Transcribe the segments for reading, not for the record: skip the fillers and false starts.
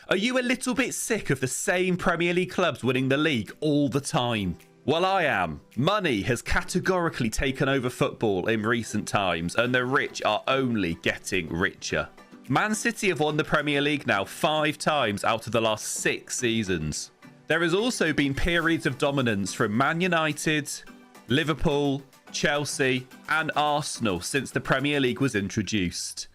Are you a little bit sick of the same Premier League clubs winning the league all the time? Well, I am. Money has categorically taken over football in recent times, and the rich are only getting richer. Man City have won the Premier League now 5 times out of the last 6 seasons. There has also been periods of dominance from Man United, Liverpool, Chelsea, and Arsenal since the Premier League was introduced.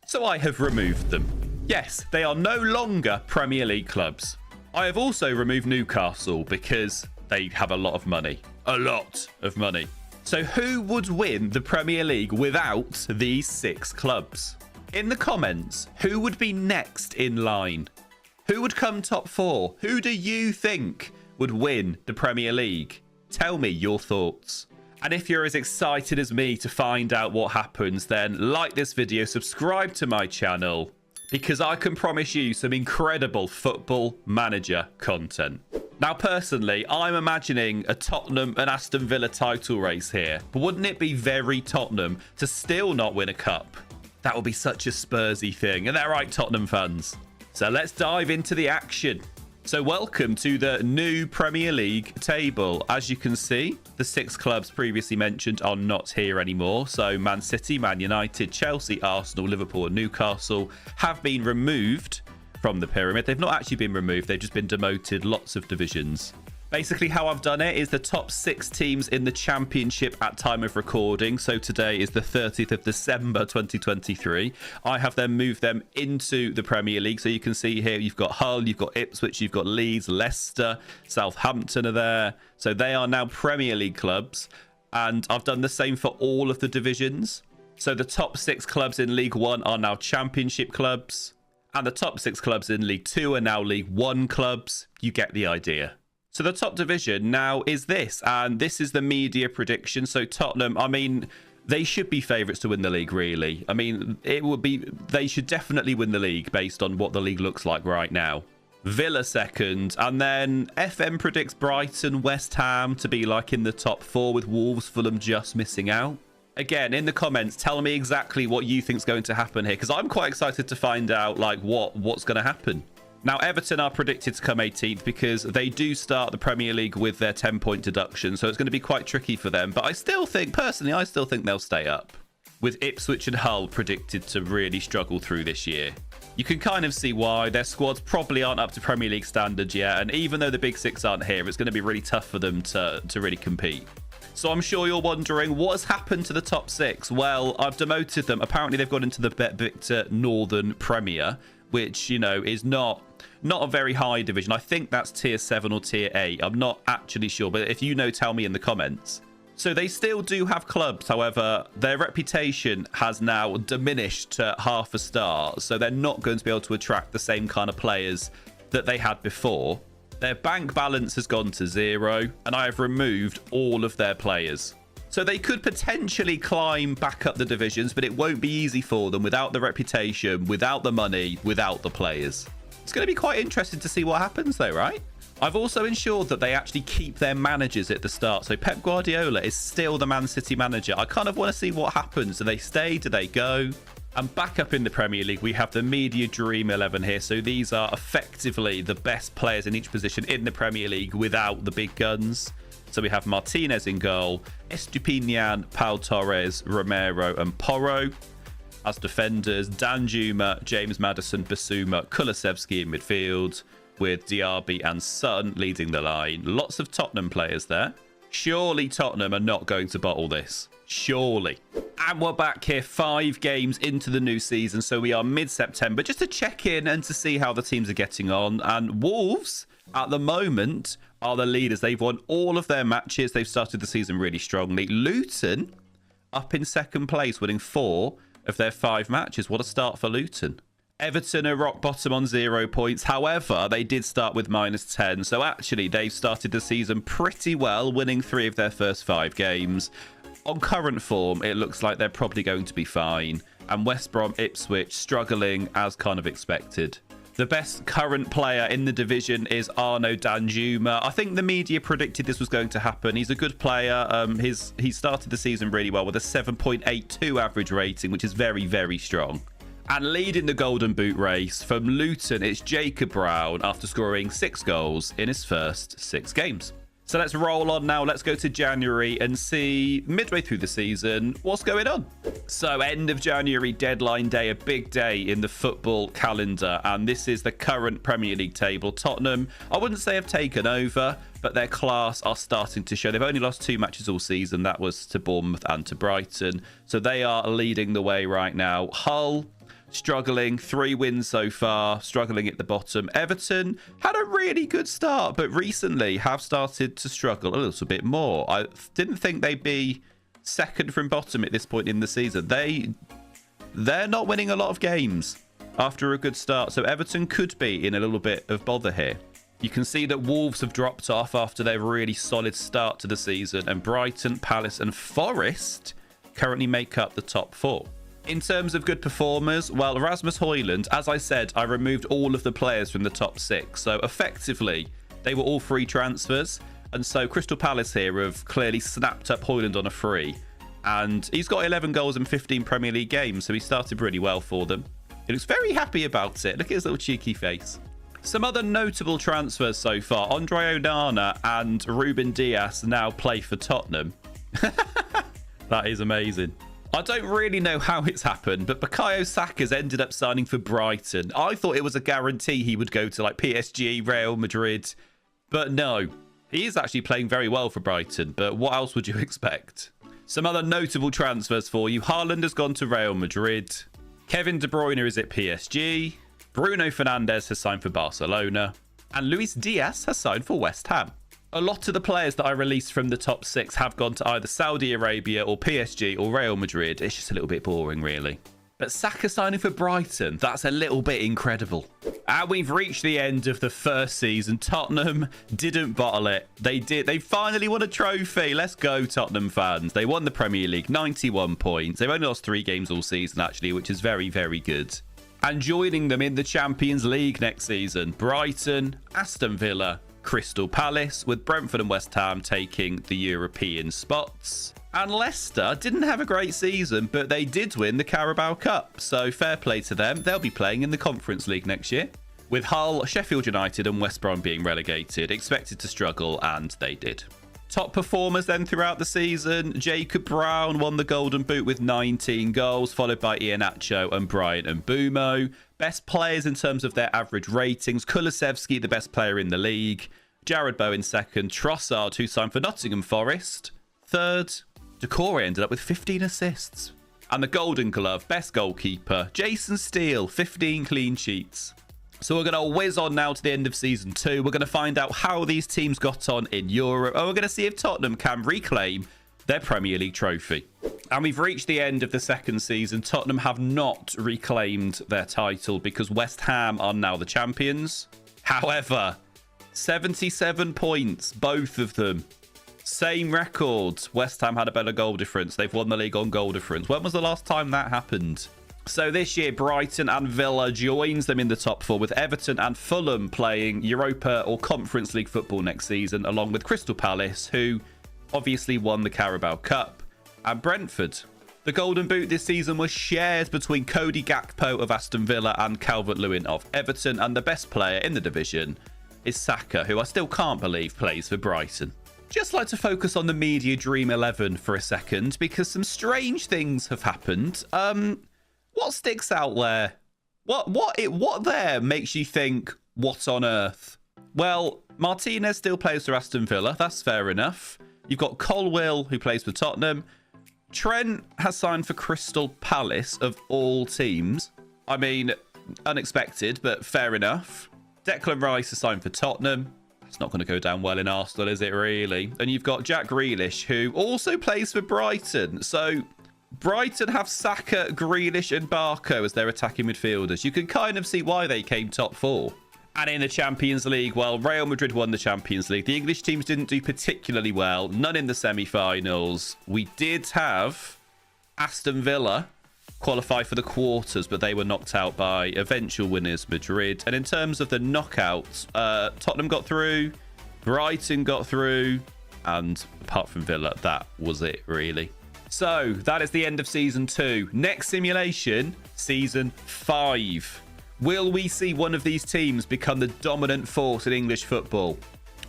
So I have removed them. Yes, they are no longer Premier League clubs. I have also removed Newcastle because they have a lot of money. A lot of money. So who would win the Premier League without these 6 clubs? In the comments, who would be next in line? Who would come top 4? Who do you think would win the Premier League? Tell me your thoughts. And if you're as excited as me to find out what happens, then like this video, subscribe to my channel, because I can promise you some incredible Football Manager content. Now, personally, I'm imagining a Tottenham and Aston Villa title race here. But wouldn't it be very Tottenham to still not win a cup? That would be such a Spursy thing. And they're right, Tottenham fans. So let's dive into the action. So welcome to the new Premier League table. As you can see, the 6 clubs previously mentioned are not here anymore. So Man City, Man United, Chelsea, Arsenal, Liverpool and Newcastle have been removed from the pyramid. They've not actually been removed. They've just been demoted lots of divisions. Basically, how I've done it is the top 6 teams in the championship at time of recording. So today is the 30th of December 2023. I have then moved them into the Premier League. So you can see here, you've got Hull, you've got Ipswich, you've got Leeds, Leicester, Southampton are there. So they are now Premier League clubs. And I've done the same for all of the divisions. So the top 6 clubs in League One are now championship clubs. And the top 6 clubs in League Two are now League One clubs. You get the idea. So the top division now is this, and this is the media prediction. So Tottenham, I mean, they should be favourites to win the league, really. I mean, they should definitely win the league based on what the league looks like right now. Villa second, and then FM predicts Brighton, West Ham to be like in the top 4 with Wolves, Fulham just missing out. Again, in the comments, tell me exactly what you think is going to happen here, because I'm quite excited to find out like what's going to happen. Now, Everton are predicted to come 18th because they do start the Premier League with their 10-point deduction, so it's going to be quite tricky for them. But I still think, personally, they'll stay up. With Ipswich and Hull predicted to really struggle through this year. You can kind of see why. Their squads probably aren't up to Premier League standards yet, and even though the big 6 aren't here, it's going to be really tough for them to really compete. So I'm sure you're wondering, what has happened to the top 6? Well, I've demoted them. Apparently, they've gone into the Bet Victor Northern Premier, which, you know, is not a very high division. I think that's tier 7 or tier 8. I'm not actually sure, but if you know, tell me in the comments. So they still do have clubs. However, their reputation has now diminished to half a star. So they're not going to be able to attract the same kind of players that they had before. Their bank balance has gone to 0, and I have removed all of their players. So they could potentially climb back up the divisions, but it won't be easy for them without the reputation, without the money, without the players. It's going to be quite interesting to see what happens though, right? I've also ensured that they actually keep their managers at the start. So Pep Guardiola is still the Man City manager. I kind of want to see what happens. Do they stay? Do they go? And back up in the Premier League, we have the Media Dream 11 here. So these are effectively the best players in each position in the Premier League without the big guns. So we have Martinez in goal, Estupinian, Pau Torres, Romero and Porro. As defenders, Danjuma, James Maddison, Basuma, Kulusevski in midfield, with Diaby and Son leading the line. Lots of Tottenham players there. Surely Tottenham are not going to bottle this. Surely. And we're back here 5 games into the new season. So we are mid-September just to check in and to see how the teams are getting on. And Wolves, at the moment, are the leaders. They've won all of their matches. They've started the season really strongly. Luton up in second place, winning 4 of their 5 matches. What a start for Luton. Everton are rock bottom on 0 points. However, they did start with -10. So actually, they've started the season pretty well, winning 3 of their first 5 games. On current form, it looks like they're probably going to be fine. And West Brom, Ipswich struggling as kind of expected. The best current player in the division is Arno Danjuma. I think the media predicted this was going to happen. He's a good player. He started the season really well with a 7.82 average rating, which is very, very strong. And leading the Golden Boot race from Luton, it's Jacob Brown after scoring 6 goals in his first 6 games. So let's roll on now. Let's go to January and see midway through the season what's going on. So end of January, deadline day, a big day in the football calendar. And this is the current Premier League table. Tottenham, I wouldn't say have taken over, but their class are starting to show. They've only lost 2 matches all season. That was to Bournemouth and to Brighton. So they are leading the way right now. Hull, struggling, 3 wins so far, struggling at the bottom. Everton had a really good start, but recently have started to struggle a little bit more. I didn't think they'd be second from bottom at this point in the season. They're not winning a lot of games after a good start, so Everton could be in a little bit of bother here. You can see that Wolves have dropped off after their really solid start to the season, and Brighton, Palace and Forest currently make up the top 4. In terms of good performers, well, Rasmus Højlund, as I said, I removed all of the players from the top 6. So effectively, they were all free transfers. And so Crystal Palace here have clearly snapped up Højlund on a free. And he's got 11 goals in 15 Premier League games. So he started really well for them. He looks very happy about it. Look at his little cheeky face. Some other notable transfers so far. Andre Onana and Ruben Dias now play for Tottenham. That is amazing. I don't really know how it's happened, but Bukayo Saka's ended up signing for Brighton. I thought it was a guarantee he would go to like PSG, Real Madrid, but no. He is actually playing very well for Brighton, but what else would you expect? Some other notable transfers for you. Haaland has gone to Real Madrid. Kevin De Bruyne is at PSG. Bruno Fernandes has signed for Barcelona. And Luis Diaz has signed for West Ham. A lot of the players that I released from the top 6 have gone to either Saudi Arabia or PSG or Real Madrid. It's just a little bit boring, really. But Saka signing for Brighton, that's a little bit incredible. And we've reached the end of the first season. Tottenham didn't bottle it. They did. They finally won a trophy. Let's go, Tottenham fans. They won the Premier League, 91 points. They've only lost 3 games all season, actually, which is very, very good. And joining them in the Champions League next season, Brighton, Aston Villa, Crystal Palace, with Brentford and West Ham taking the European spots. And Leicester didn't have a great season, but they did win the Carabao Cup. So fair play to them. They'll be playing in the Conference League next year. With Hull, Sheffield United and West Brom being relegated, expected to struggle, and they did. Top performers then throughout the season. Jacob Brown won the Golden Boot with 19 goals, followed by Iheanacho and Bryant and Bumo. Best players in terms of their average ratings. Kulusevski, the best player in the league. Jared Bowen second. Trossard, who signed for Nottingham Forest, third. Decore ended up with 15 assists. And the Golden Glove, best goalkeeper, Jason Steele, 15 clean sheets. So we're going to whiz on now to the end of Season 2. We're going to find out how these teams got on in Europe. And we're going to see if Tottenham can reclaim their Premier League trophy. And we've reached the end of the second season. Tottenham have not reclaimed their title because West Ham are now the champions. However, 77 points, both of them. Same records. West Ham had a better goal difference. They've won the league on goal difference. When was the last time that happened? So this year, Brighton and Villa joins them in the top 4, with Everton and Fulham playing Europa or Conference League football next season, along with Crystal Palace, who obviously won the Carabao Cup, and Brentford. The Golden Boot this season was shared between Cody Gakpo of Aston Villa and Calvert-Lewin of Everton, and the best player in the division is Saka, who I still can't believe plays for Brighton. Just like to focus on the media Dream 11 for a second, because some strange things have happened. What sticks out there? What there makes you think, what on earth? Well, Martinez still plays for Aston Villa. That's fair enough. You've got Colwill, who plays for Tottenham. Trent has signed for Crystal Palace, of all teams. I mean, unexpected, but fair enough. Declan Rice has signed for Tottenham. It's not going to go down well in Arsenal, is it really? And you've got Jack Grealish, who also plays for Brighton. So Brighton have Saka, Grealish and Barco as their attacking midfielders. You can kind of see why they came top 4. And in the Champions League, well, Real Madrid won the Champions League. The English teams didn't do particularly well. None in the semi-finals. We did have Aston Villa qualify for the quarters, but they were knocked out by eventual winners Madrid. And in terms of the knockouts, Tottenham got through, Brighton got through, and apart from Villa, that was it, really. So that is the end of Season 2. Next simulation, Season 5. Will we see one of these teams become the dominant force in English football?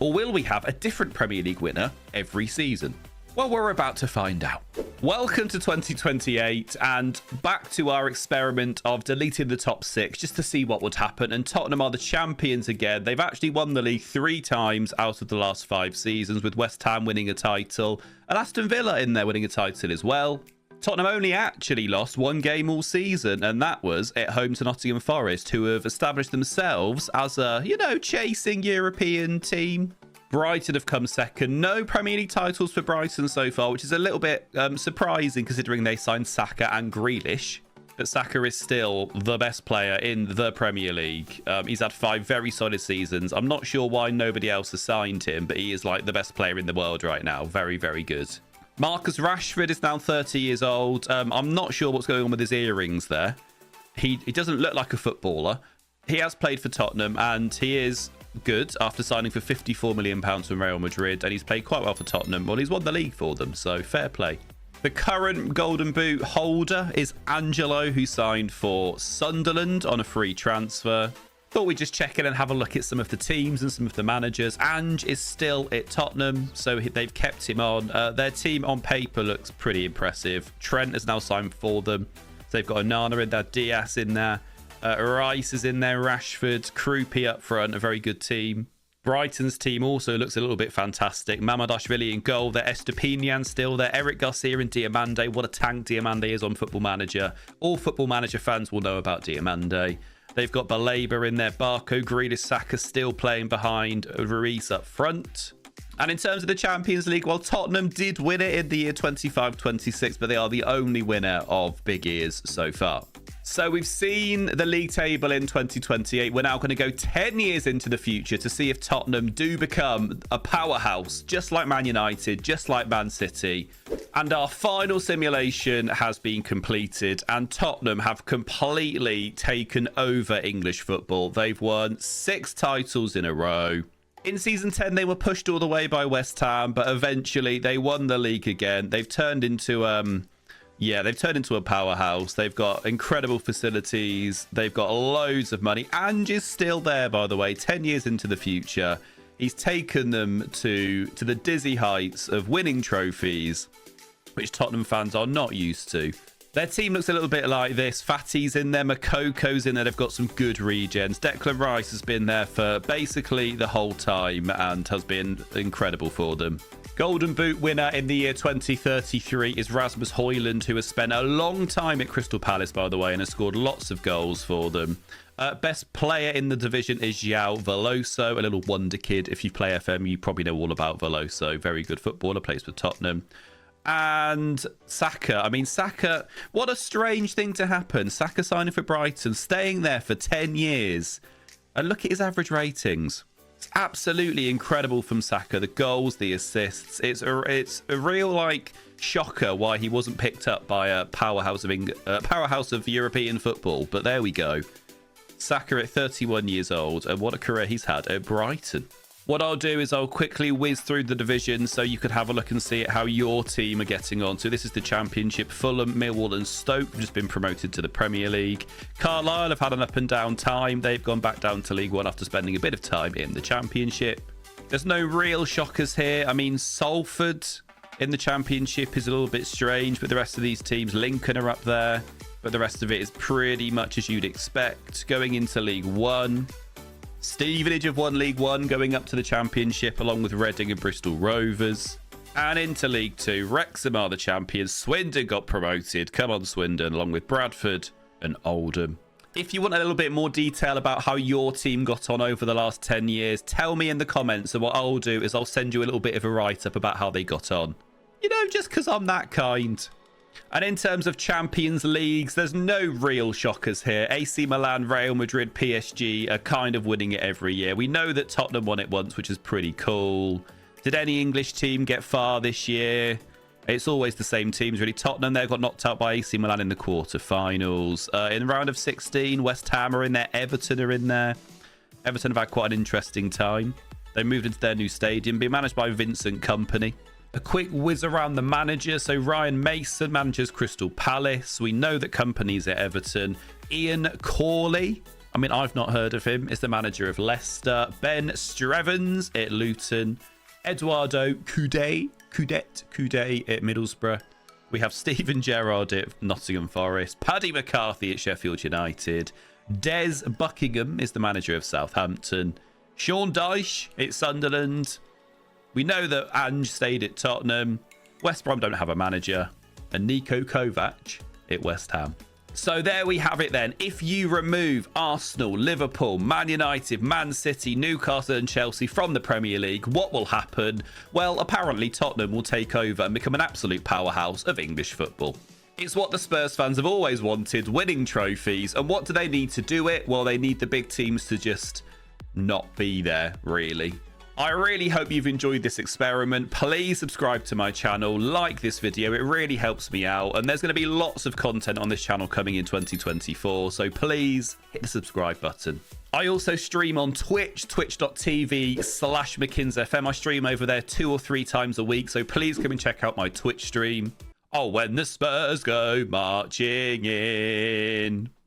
Or will we have a different Premier League winner every season? Well, we're about to find out. Welcome to 2028 and back to our experiment of deleting the top 6 just to see what would happen. And Tottenham are the champions again. They've actually won the league 3 times out of the last 5 seasons, with West Ham winning a title and Aston Villa in there winning a title as well. Tottenham only actually lost 1 game all season, and that was at home to Nottingham Forest, who have established themselves as a, chasing European team. Brighton have come second. No Premier League titles for Brighton so far, which is a little bit surprising considering they signed Saka and Grealish. But Saka is still the best player in the Premier League. He's had 5 very solid seasons. I'm not sure why nobody else has signed him, but he is like the best player in the world right now. Very, very good. Marcus Rashford is now 30 years old. I'm not sure what's going on with his earrings there. He doesn't look like a footballer. He has played for Tottenham and he is good after signing for £54 million from Real Madrid, and he's played quite well for Tottenham. Well, he's won the league for them, so fair play. The current Golden Boot holder is Angelo, who signed for Sunderland on a free transfer. Thought we'd just check in and have a look at some of the teams and some of the managers. Ange is still at Tottenham, so they've kept him on. Their team on paper looks pretty impressive. Trent has now signed for them. So they've got Onana in there, Diaz in there. Rice is in there, Rashford, Krupi up front, a very good team. Brighton's team also looks a little bit fantastic. Mamadashvili in goal, there Estepinian still there, Eric Garcia and Diamande. What a tank Diamande is on Football Manager. All Football Manager fans will know about Diamande. They've got Baleba in there, Barco, Grealish, Saka still playing behind, Ruiz up front. And in terms of the Champions League, well, Tottenham did win it in the year 25-26, but they are the only winner of Big Ears so far. So we've seen the league table in 2028. We're now going to go 10 years into the future to see if Tottenham do become a powerhouse, just like Man United, just like Man City. And our final simulation has been completed, and Tottenham have completely taken over English football. They've won 6 titles in a row. In season 10, they were pushed all the way by West Ham, but eventually they won the league again. They've turned into a powerhouse. They've got incredible facilities. They've got loads of money. Ange is still there, by the way, 10 years into the future. He's taken them to the dizzy heights of winning trophies, which Tottenham fans are not used to. Their team looks a little bit like this. Fatty's in there, Makoko's in there. They've got some good regens. Declan Rice has been there for basically the whole time and has been incredible for them. Golden Boot winner in the year 2033 is Rasmus Højlund, who has spent a long time at Crystal Palace, by the way, and has scored lots of goals for them. Best player in the division is João Veloso, a little wonder kid. If you play FM, you probably know all about Veloso. Very good footballer, plays for Tottenham. And Saka. Saka, what a strange thing to happen. Saka signing for Brighton, staying there for 10 years. And look at his average ratings. It's absolutely incredible from Saka. The goals, the assists. It's a real shocker why he wasn't picked up by a powerhouse of European football. But there we go. Saka at 31 years old, and what a career he's had at Brighton. What I'll do is I'll quickly whiz through the division so you could have a look and see how your team are getting on. So this is the Championship. Fulham, Millwall and Stoke have just been promoted to the Premier League. Carlisle have had an up and down time. They've gone back down to League One after spending a bit of time in the Championship. There's no real shockers here. Salford in the Championship is a little bit strange, but the rest of these teams, Lincoln are up there, but the rest of it is pretty much as you'd expect. Going into League One, Stevenage have won League One, going up to the Championship along with Reading and Bristol Rovers. And into League Two, Wrexham are the champions. Swindon got promoted. Come on, Swindon, along with Bradford and Oldham. If you want a little bit more detail about how your team got on over the last 10 years, tell me in the comments. And what I'll do is I'll send you a little bit of a write-up about how they got on. Just because I'm that kind. And in terms of Champions Leagues, there's no real shockers here. AC Milan, Real Madrid, PSG are kind of winning it every year. We know that Tottenham won it once, which is pretty cool. Did any English team get far this year? It's always the same teams, really. Tottenham, they got knocked out by AC Milan in the quarterfinals. In the round of 16, West Ham are in there. Everton are in there. Everton have had quite an interesting time. They moved into their new stadium, being managed by Vincent Kompany. A quick whiz around the manager. So Ryan Mason manages Crystal Palace. We know that company's at Everton. Ian Corley, I mean, I've not heard of him, is the manager of Leicester. Ben Strevens at Luton. Eduardo Coudet at Middlesbrough. We have Steven Gerrard at Nottingham Forest. Paddy McCarthy at Sheffield United. Des Buckingham is the manager of Southampton. Sean Dyche at Sunderland. We know that Ange stayed at Tottenham. West Brom don't have a manager. And Niko Kovac at West Ham. So there we have it then. If you remove Arsenal, Liverpool, Man United, Man City, Newcastle and Chelsea from the Premier League, what will happen? Well, apparently Tottenham will take over and become an absolute powerhouse of English football. It's what the Spurs fans have always wanted, winning trophies. And what do they need to do it? Well, they need the big teams to just not be there, really. I really hope you've enjoyed this experiment. Please subscribe to my channel, like this video, it really helps me out. And there's going to be lots of content on this channel coming in 2024, so please hit the subscribe button. I also stream on Twitch, twitch.tv/MckinsFM. I stream over there 2 or 3 times a week, so please come and check out my Twitch stream. Oh, when the Spurs go marching in.